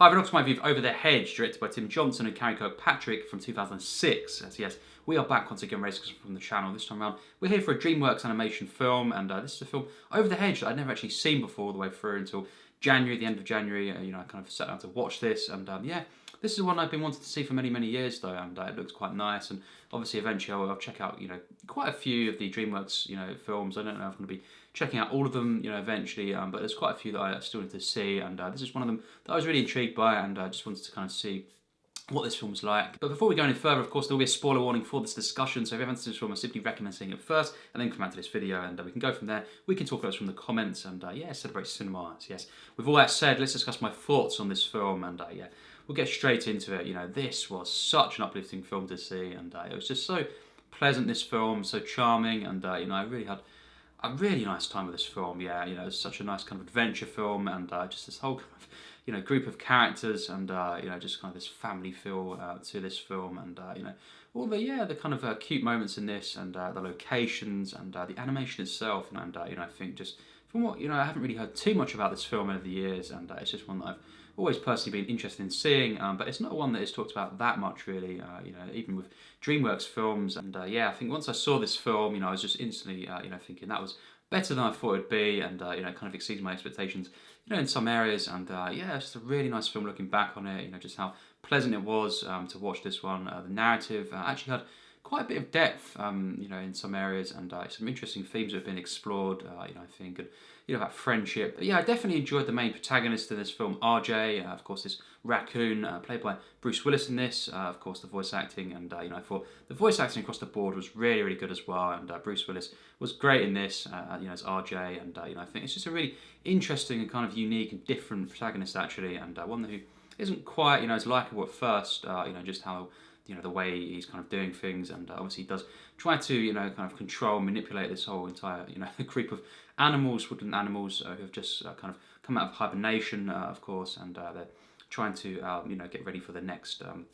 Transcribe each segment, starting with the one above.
I've been up to my review of Over the Hedge, directed by Tim Johnson and Karey Kirkpatrick from 2006. So yes, we are back once again, raising from the channel. This time around, we're here for a DreamWorks animation film, and this is a film, Over the Hedge, that I'd never actually seen before all the way through until January, the end of January. I kind of sat down to watch this, and yeah, this is one I've been wanting to see for many, many years though, and it looks quite nice. And obviously, eventually, I'll check out, quite a few of the DreamWorks, films. I don't know if I'm going to be checking out all of them, eventually, but there's quite a few that I still need to see, and this is one of them that I was really intrigued by, and I just wanted to kind of see what this film was like. But before we go any further, of course, there will be a spoiler warning for this discussion, so if you haven't seen this film, I simply recommend seeing it first, and then come back to this video, and we can go from there. We can talk about this from the comments, and yeah, celebrate cinema. Yes. With all that said, let's discuss my thoughts on this film, and yeah, we'll get straight into it. This was such an uplifting film to see, and it was just so pleasant, this film, so charming, and I really had a really nice time with this film. Yeah, it was such a nice kind of adventure film, and just this whole kind of, group of characters, and just kind of this family feel to this film, and all the kind of cute moments in this, and the locations, and the animation itself, and I think just from what I haven't really heard too much about this film over the years, and it's just one that I've always personally been interested in seeing, but it's not one that is talked about that much really, even with DreamWorks films. And yeah, I think once I saw this film, I was just instantly, thinking that was better than I thought it'd be, and kind of exceeded my expectations, in some areas. And yeah, it's just a really nice film looking back on it. Just how pleasant it was to watch this one. The narrative actually had quite a bit of depth, in some areas, and some interesting themes have been explored, I think, and about friendship. But yeah, I definitely enjoyed the main protagonist in this film, RJ, of course, this raccoon, played by Bruce Willis in this, of course, the voice acting, and I thought the voice acting across the board was really, really good as well, and Bruce Willis was great in this, as RJ, and I think it's just a really interesting and kind of unique and different protagonist, actually, and one who isn't quite, as likeable at first, just how the way he's kind of doing things, and obviously he does try to, kind of control, manipulate this whole entire, group of animals, woodland animals, who have just kind of come out of hibernation, of course, and they're trying to, get ready for the next, kind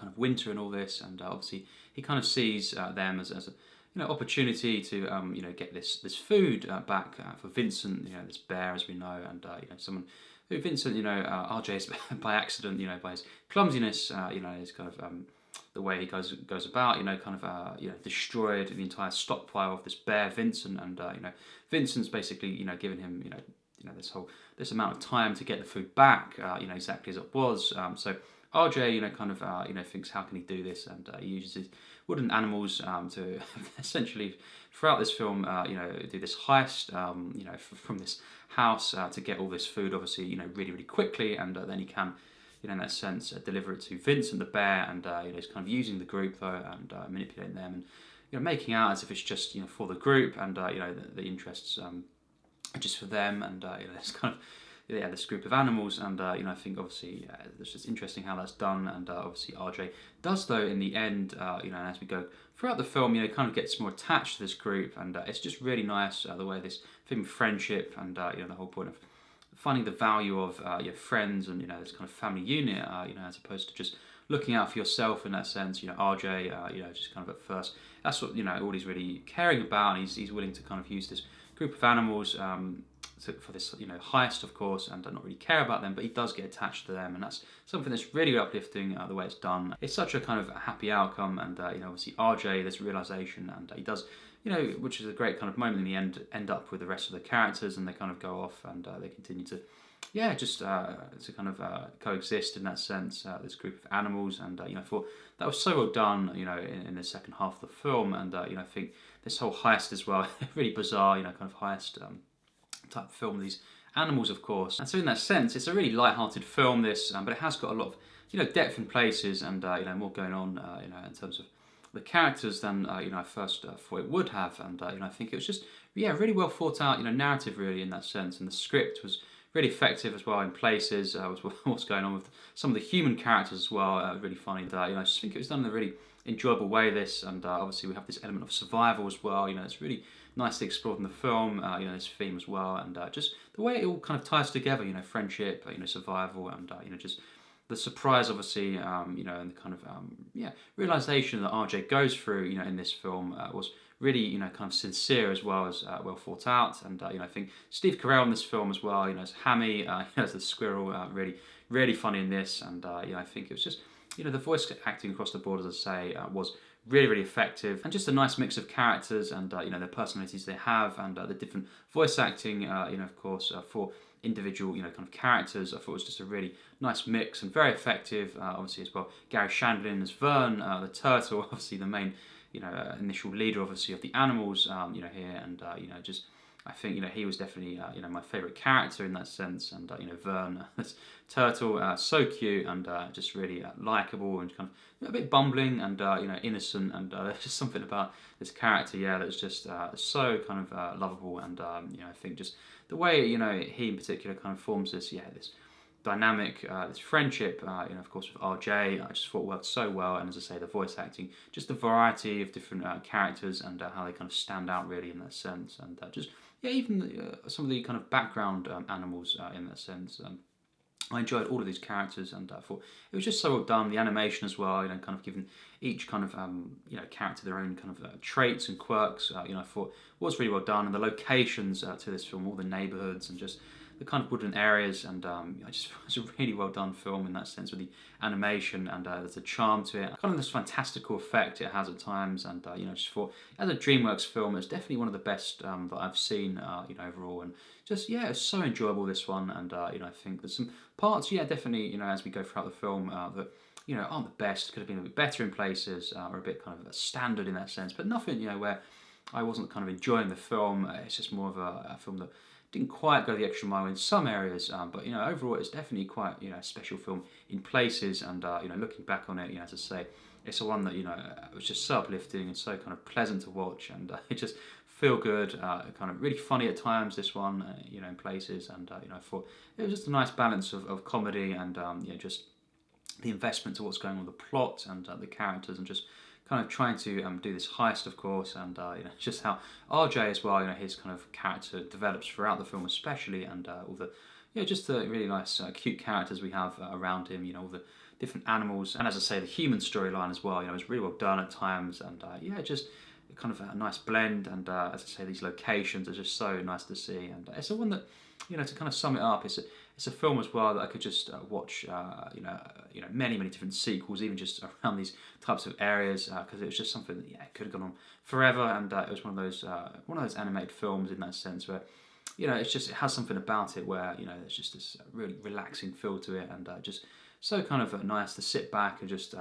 of winter and all this, and obviously he kind of sees them as a, opportunity to, get this food back for Vincent, this bear, as we know, and someone who Vincent, RJ's by accident, by his clumsiness, his kind of the way he goes about, kind of destroyed the entire stockpile of this bear, Vincent, and Vincent's basically, giving him, this amount of time to get the food back, exactly as it was. So RJ, kind of, thinks, how can he do this? And he uses his wooden animals to essentially, throughout this film, do this heist, from this house to get all this food, obviously, really, really quickly, and then he can, in that sense, deliver it to Vincent the bear, and he's kind of using the group though, and manipulating them, and making out as if it's just for the group, and the interests are just for them, and it's kind of this group of animals, and I think obviously it's just interesting how that's done, and obviously RJ does though in the end, and as we go throughout the film, kind of gets more attached to this group, and it's just really nice the way this theme of friendship, and the whole point of finding the value of your friends, and this kind of family unit, as opposed to just looking out for yourself in that sense. RJ, just kind of at first, that's what all he's really caring about, and he's willing to kind of use this group of animals for this heist, of course, and not really care about them, but he does get attached to them, and that's something that's really uplifting, the way it's done. It's such a kind of happy outcome, and obviously RJ, this realization, and he does, which is a great kind of moment in the end up with the rest of the characters, and they kind of go off, and they continue to just to kind of coexist in that sense, this group of animals, and I thought that was so well done, in the second half of the film, and I think this whole heist as well, really bizarre, kind of heist type of film, these animals, of course. And so in that sense, it's a really light-hearted film, this, but it has got a lot of, depth in places, and, more going on, in terms of the characters than, I first thought it would have, and, I think it was just, really well thought out, narrative, really, in that sense, and the script was really effective as well in places, what's going on with some of the human characters as well, really funny, and, I just think it was done in a really enjoyable way, this, and obviously we have this element of survival as well, it's really nicely explored in the film, this theme as well, and just the way it all kind of ties together, friendship, survival, and just the surprise, obviously, and the kind of realization that RJ goes through, in this film was really, kind of sincere as well as well thought out, and I think Steve Carell in this film as well, as Hammy, as the squirrel, really really funny in this, and I think it was just, the voice acting across the board, as I say, was really, really effective, and just a nice mix of characters and the personalities they have, and the different voice acting, of course, for individual, kind of characters. I thought it was just a really nice mix and very effective. Obviously, as well, Garry Shandling as Vern, the turtle, obviously the main, initial leader, obviously, of the animals, here, and just. I think he was definitely my favourite character in that sense, and Vern, this turtle, so cute and just really likable and kind of a bit bumbling and innocent, and there's just something about this character, that's just so kind of lovable, and I think just the way he in particular kind of forms this this dynamic, this friendship, of course with RJ, I just thought worked so well, and as I say, the voice acting, just the variety of different characters and how they kind of stand out really in that sense, and just. Yeah, even some of the kind of background animals in that sense. I enjoyed all of these characters, and I thought it was just so well done. The animation as well, kind of giving each kind of character their own kind of traits and quirks. I thought was really well done, and the locations to this film, all the neighbourhoods and just the kind of woodland areas, and I just it was a really well done film in that sense with the animation, and there's a charm to it, kind of this fantastical effect it has at times, and just thought as a DreamWorks film, it's definitely one of the best that I've seen, overall, and just it's so enjoyable, this one, and I think there's some parts, definitely, as we go throughout the film that aren't the best, could have been a bit better in places, or a bit kind of a standard in that sense, but nothing where I wasn't kind of enjoying the film. It's just more of a film that didn't quite go the extra mile in some areas, but overall it's definitely quite a special film in places, and looking back on it, as I say, it's a one that was just so uplifting and so kind of pleasant to watch, and it just feel good, kind of really funny at times, this one, in places, and I thought it was just a nice balance of comedy and just the investment to what's going on with the plot and the characters, and just kind of trying to do this heist, of course, and just how RJ as well, his kind of character develops throughout the film, especially, and all the just the really nice cute characters we have around him, all the different animals, and as I say, the human storyline as well, was really well done at times, and just kind of a nice blend, and as I say, these locations are just so nice to see, and it's a one that to kind of sum it up, it's a film as well that I could just watch, many different sequels, even just around these types of areas, because it was just something that could have gone on forever, and it was one of those animated films in that sense where it has something about it where there's just this really relaxing feel to it, and just so kind of nice to sit back and just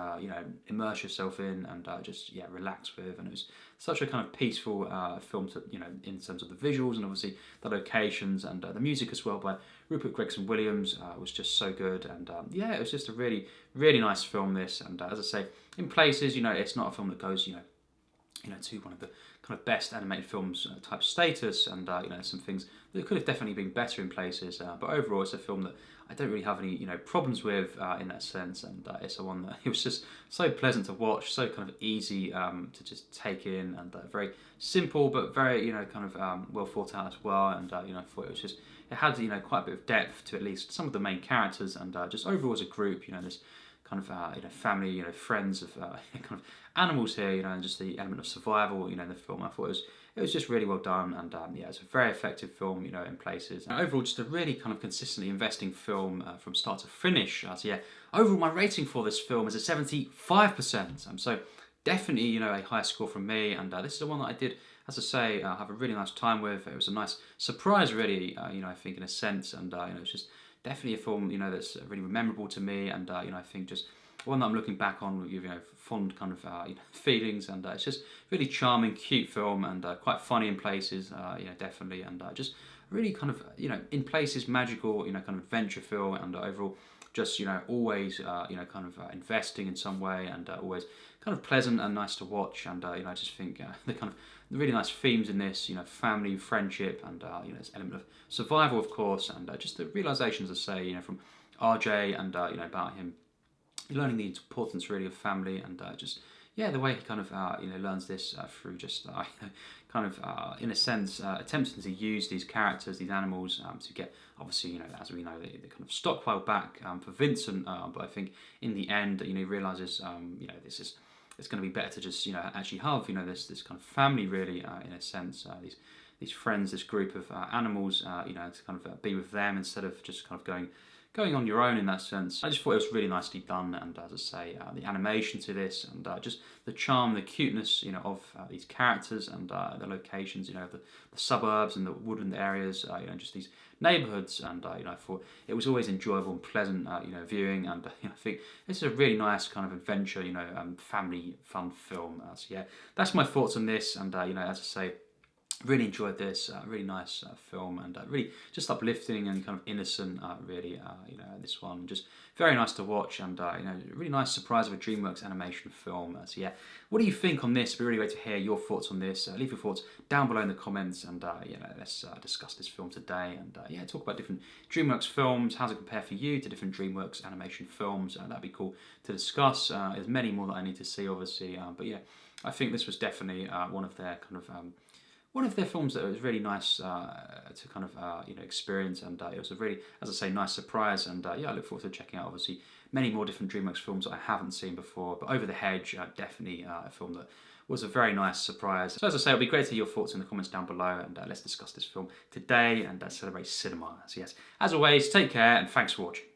immerse yourself in, and just relax with, and it was such a kind of peaceful film to in terms of the visuals and obviously the locations, and the music as well by Rupert Gregson-Williams was just so good, and it was just a really nice film, this, and as I say, in places it's not a film that goes to one of the kind of best animated films type status, and some things that could have definitely been better in places, but overall it's a film that I don't really have any problems with in that sense, and it's a one that it was just so pleasant to watch, so kind of easy to just take in, and very simple but very kind of well thought out as well, and I thought it had quite a bit of depth to at least some of the main characters, and just overall as a group, this kind of family, friends of kind of animals here, and just the element of survival, in the film. I thought it was just really well done, and it's a very effective film, in places. And overall, just a really kind of consistently investing film from start to finish. So overall, my rating for this film is a 75%. So definitely, a high score from me, and this is the one that I did, as I say, have a really nice time with. It was a nice surprise, really, I think, in a sense, and it's just definitely a film, that's really memorable to me, and I think just one that I'm looking back on with fond kind of feelings, and it's just really charming, cute film, and quite funny in places, definitely, and just really kind of in places magical, kind of adventure feel, and overall just always kind of investing in some way, and always kind of pleasant and nice to watch, and I just think the kind of the really nice themes in this, family, friendship, and this element of survival, of course, and just the realizations, I say, from RJ, and about him learning the importance really of family, and just the way he kind of learns this through just kind of in a sense attempting to use these characters, these animals, to get obviously as we know the kind of stockpile back for Vincent, but I think in the end he realizes it's going to be better to just actually have this kind of family really, in a sense, these friends, this group of animals, to kind of be with them instead of just kind of going going on your own in that sense. I just thought it was really nicely done, and as I say, the animation to this, and just the charm, the cuteness, of these characters and the locations, the suburbs and the woodland areas, just these neighbourhoods, and I thought it was always enjoyable and pleasant, viewing, and I think this is a really nice kind of adventure, family fun film. So yeah, that's my thoughts on this, and as I say, really enjoyed this, really nice film, and really just uplifting and kind of innocent, really, this one. Just very nice to watch, and, really nice surprise of a DreamWorks animation film. So yeah, what do you think on this? It'd be really great to hear your thoughts on this. Leave your thoughts down below in the comments, and, let's discuss this film today, and, talk about different DreamWorks films. How's it compare for you to different DreamWorks animation films? That'd be cool to discuss. There's many more that I need to see, obviously, but yeah, I think this was definitely one of their kind of one of their films that was really nice to kind of experience, and it was a really, as I say, nice surprise. And I look forward to checking out obviously many more different DreamWorks films that I haven't seen before. But Over the Hedge, definitely a film that was a very nice surprise. So as I say, it'll be great to hear your thoughts in the comments down below, and let's discuss this film today and celebrate cinema. So yes, as always, take care and thanks for watching.